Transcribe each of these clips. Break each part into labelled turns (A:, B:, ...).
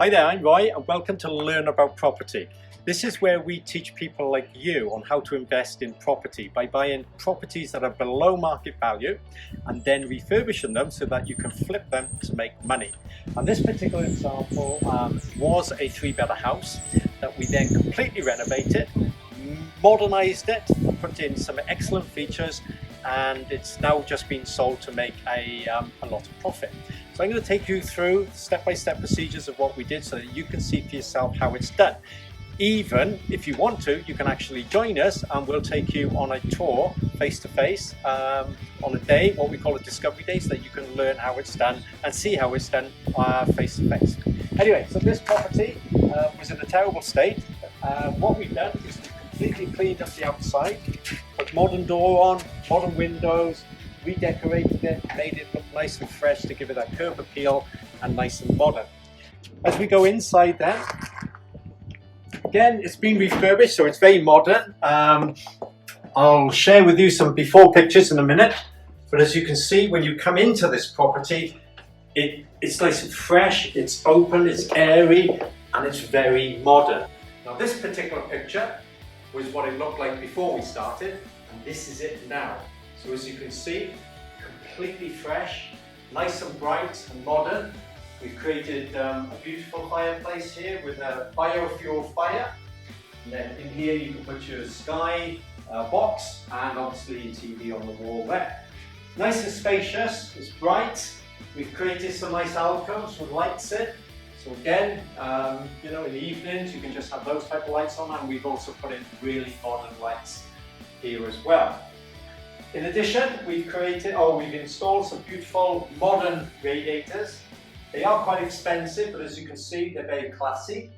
A: Hi there, I'm Roy and welcome to Learn About Property. This is where we teach people like you on how to invest in property by buying properties that are below market value and then refurbishing them so that you can flip them to make money. And this particular example was a 3-bedder house that we then completely renovated, modernized it, put in some excellent features, and it's now just been sold to make a lot of profit. So I'm going to take you through step-by-step procedures of what we did so that you can see for yourself how it's done. Even if you want to, you can actually join us and we'll take you on a tour face-to-face on a day, what we call a discovery day, so that you can learn how it's done and see how it's done face-to-face. Anyway, so this property was in a terrible state. What we've done is we've completely cleaned up the outside, put modern door on, modern windows, redecorated it, made it look nice and fresh to give it that curb appeal and nice and modern. As we go inside then, again, it's been refurbished, so it's very modern. I'll share with you some before pictures in a minute, but as you can see, when you come into this property, it's nice and fresh, it's open, it's airy, and it's very modern. Now this particular picture was what it looked like before we started, and this is it now. So as you can see, completely fresh, nice and bright and modern. We've created a beautiful fireplace here with a biofuel fire. And then in here you can put your Sky box and obviously your TV on the wall there. Nice and spacious, it's bright. We've created some nice alcoves with lights in. So again, you know, in the evenings you can just have those type of lights on, and we've also put in really modern lights here as well. In addition, we've installed some beautiful modern radiators. They are quite expensive, but as you can see, they're very classy.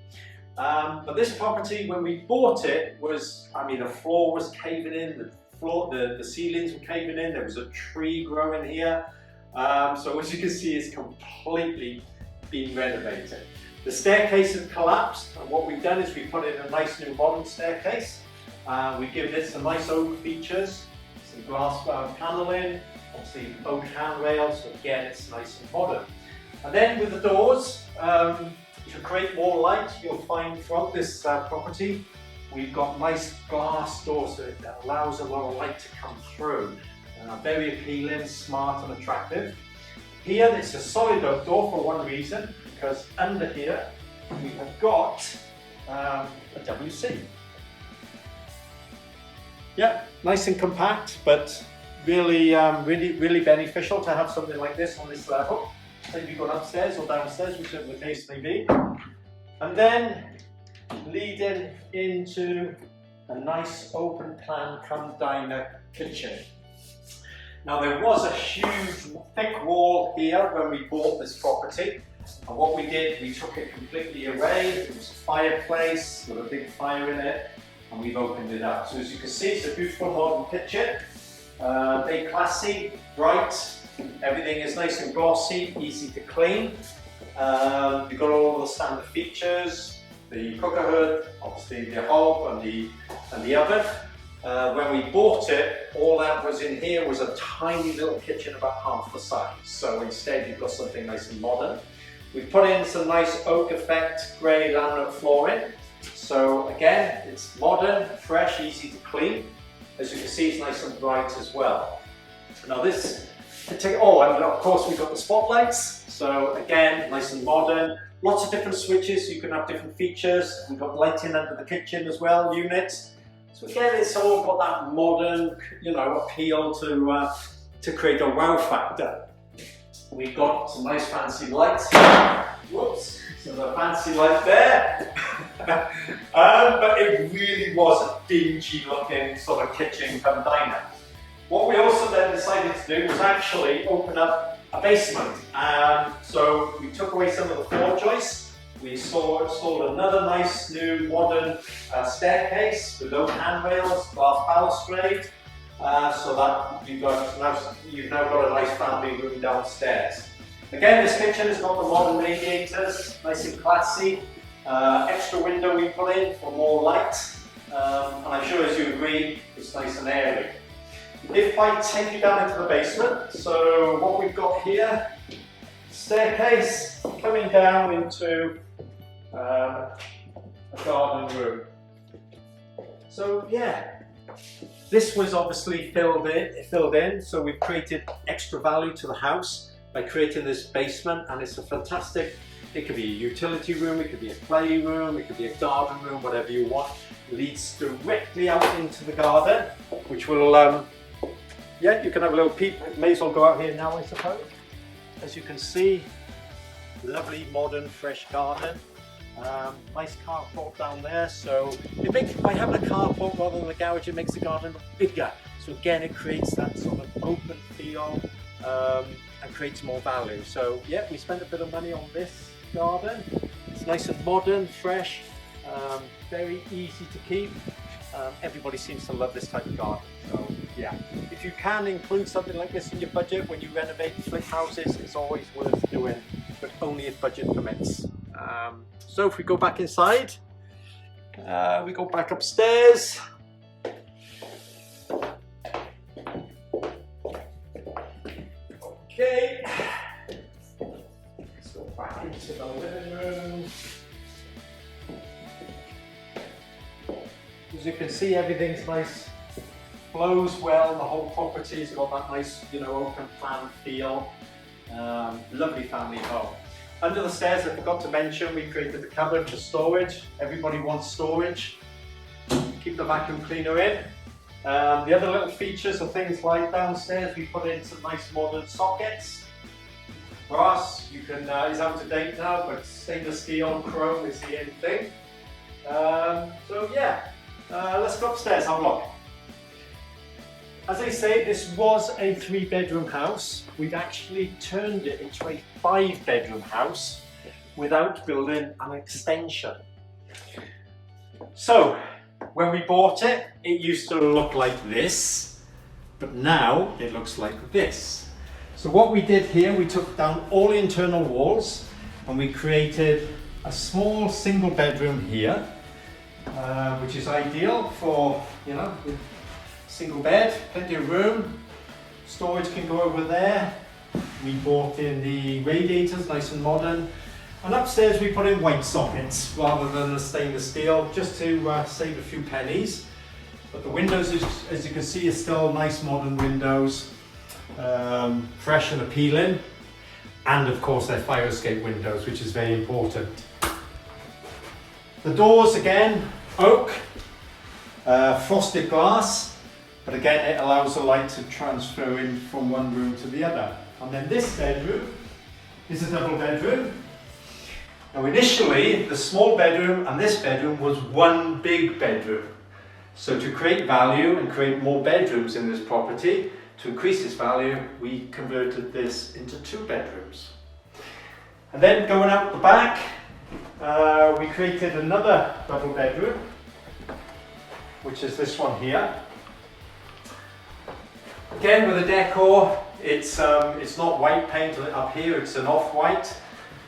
A: But this property, when we bought it, the floor was caving in, the ceilings were caving in, there was a tree growing here. So as you can see, it's completely been renovated. The staircase has collapsed, and what we've done is we put in a nice new modern staircase. We've given it some nice oak features, some glass panelling, obviously oak handrails, so again it's nice and modern. And then with the doors, to create more light, you'll find throughout this property, we've got nice glass doors that allows a lot of light to come through. Very appealing, smart and attractive. Here it's a solid oak door for one reason, because under here we have got a WC. Yeah, nice and compact, but really beneficial to have something like this on this level. So if you've gone upstairs or downstairs, whichever the case may be. And then leading into a nice open plan come diner kitchen. Now there was a huge thick wall here when we bought this property. And what we did, we took it completely away. It was a fireplace with a big fire in it, and we've opened it up. So as you can see, it's a beautiful modern kitchen, very classy, bright. Everything is nice and glossy, easy to clean. You've got all the standard features, the cooker hood, obviously the hob and the oven. When we bought it, all that was in here was a tiny little kitchen about half the size. So instead you've got something nice and modern. We've put in some nice oak effect grey laminate flooring. So again, it's modern, fresh, easy to clean. As you can see, it's nice and bright as well. Now this and of course we've got the spotlights. So again, nice and modern. Lots of different switches, you can have different features. We've got lighting under the kitchen as well, units. So again, it's all got that modern, appeal to create a wow factor. We've got some nice fancy lights. Whoops, so the fancy light there. But it really was a dingy looking sort of kitchen come diner. What we also then decided to do was actually open up a basement. So we took away some of the floor joists. We installed another nice new modern staircase with oak handrails, glass balustrade, so that you've now got a nice family room downstairs. Again, this kitchen has got the modern radiators, nice and classy. Extra window we put in for more light, and I'm sure as you agree, it's nice and airy. If I take you down into the basement, so what we've got here, staircase coming down into a garden room. So yeah, this was obviously filled in, so we've created extra value to the house by creating this basement, and it's a fantastic, it could be a utility room, it could be a playroom, it could be a garden room, whatever you want. It leads directly out into the garden, which will, yeah, you can have a little peep. May as well go out here now, I suppose. As you can see, lovely modern fresh garden. Nice carport down there, so it makes, by having a carport rather than a garage, it makes the garden look bigger. So again, it creates that sort of open feel and creates more value. So yeah, we spent a bit of money on this garden. It's nice and modern, fresh, very easy to keep. Everybody seems to love this type of garden. So yeah, if you can include something like this in your budget when you renovate and flip houses, it's always worth doing, but only if budget permits. So if we go back inside, we go back upstairs. Okay, let's go back into the living room. As you can see, everything's nice, flows well. The whole property's got that nice, you know, open plan feel. Lovely family home. Under the stairs, I forgot to mention, we created the cupboard for storage. Everybody wants storage. Keep the vacuum cleaner in. The other little features are things like downstairs, we put in some nice modern sockets. Brass, you can, is out of date now, but stainless steel, chrome is the in thing. So yeah, let's go upstairs, have a look. As I say, this was a 3-bedroom house. We've actually turned it into a 5-bedroom house without building an extension. So, when we bought it, it used to look like this, but now it looks like this. So what we did here, we took down all the internal walls and we created a small single bedroom here, which is ideal for, you know, single bed, plenty of room, storage can go over there. We bought in the radiators, nice and modern, and upstairs we put in white sockets rather than the stainless steel, just to save a few pennies. But the windows, as you can see, are still nice modern windows, fresh and appealing, and of course they're fire escape windows, which is very important. The doors, again, oak, frosted glass. But again, it allows the light to transfer in from one room to the other. And then this bedroom is a double bedroom. Now initially, the small bedroom and this bedroom was one big bedroom. So to create value and create more bedrooms in this property, to increase its value, we converted this into 2 bedrooms. And then going out the back, we created another double bedroom, which is this one here. Again, with the decor, it's not white paint up here, it's an off-white.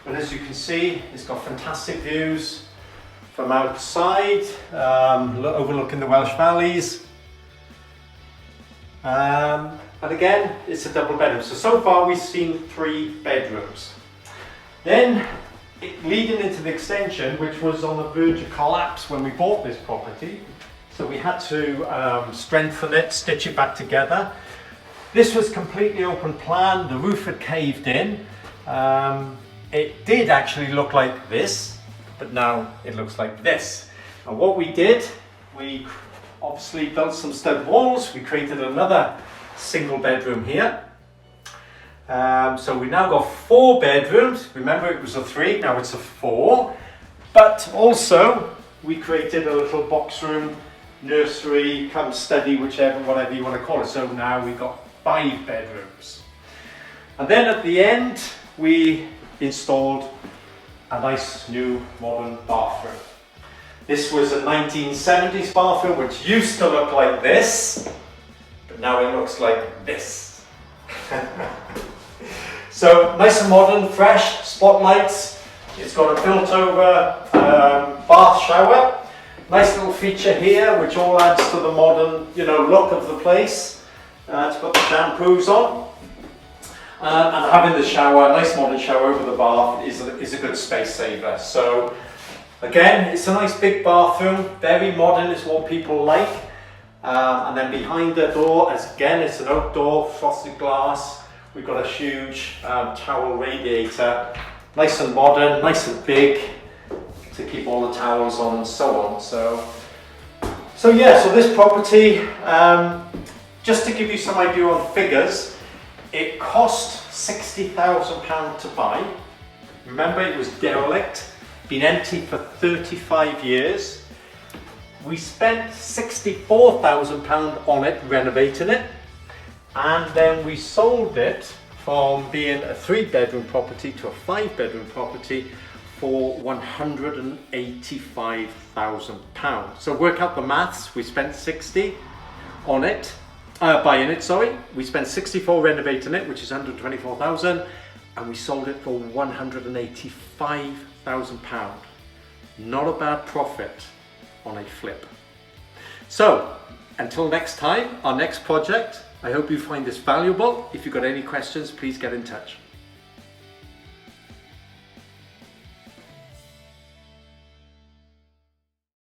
A: But as you can see, it's got fantastic views from outside, overlooking the Welsh valleys. And again, it's a double bedroom. So far we've seen 3 bedrooms. Then, leading into the extension, which was on the verge of collapse when we bought this property, so we had to strengthen it, stitch it back together. This was completely open plan, the roof had caved in. It did actually look like this, but now it looks like this. And what we did, we obviously built some stud walls, we created another single bedroom here. So we now got 4 bedrooms. Remember, it was a 3, now it's a 4. But also, we created a little box room, nursery, come study, whatever you want to call it. So now we've got 5 bedrooms. And then at the end, we installed a nice new modern bathroom. This was a 1970s bathroom, which used to look like this, but now it looks like this. So nice and modern, fresh, spotlights. It's got a built-over bath shower. Nice little feature here, which all adds to the modern, look of the place. To put the shampoos on. And having the shower, a nice modern shower over the bath, is a good space saver. So Again, it's a nice big bathroom, very modern is what people like. And then behind the door, as again, it's an outdoor frosted glass. We've got a huge towel radiator, nice and modern, nice and big to keep all the towels on and so on. So this property, just to give you some idea on figures, it cost £60,000 to buy. Remember, it was derelict, been empty for 35 years. We spent £64,000 on it, renovating it, and then we sold it from being a 3-bedroom property to a 5-bedroom property for £185,000. So work out the maths. We spent 60 on it, buying it, sorry. We spent 64 renovating it, which is 124,000, and we sold it for £185,000. Not a bad profit on a flip. So until next time, our next project, I hope you find this valuable. If you've got any questions, please get in touch.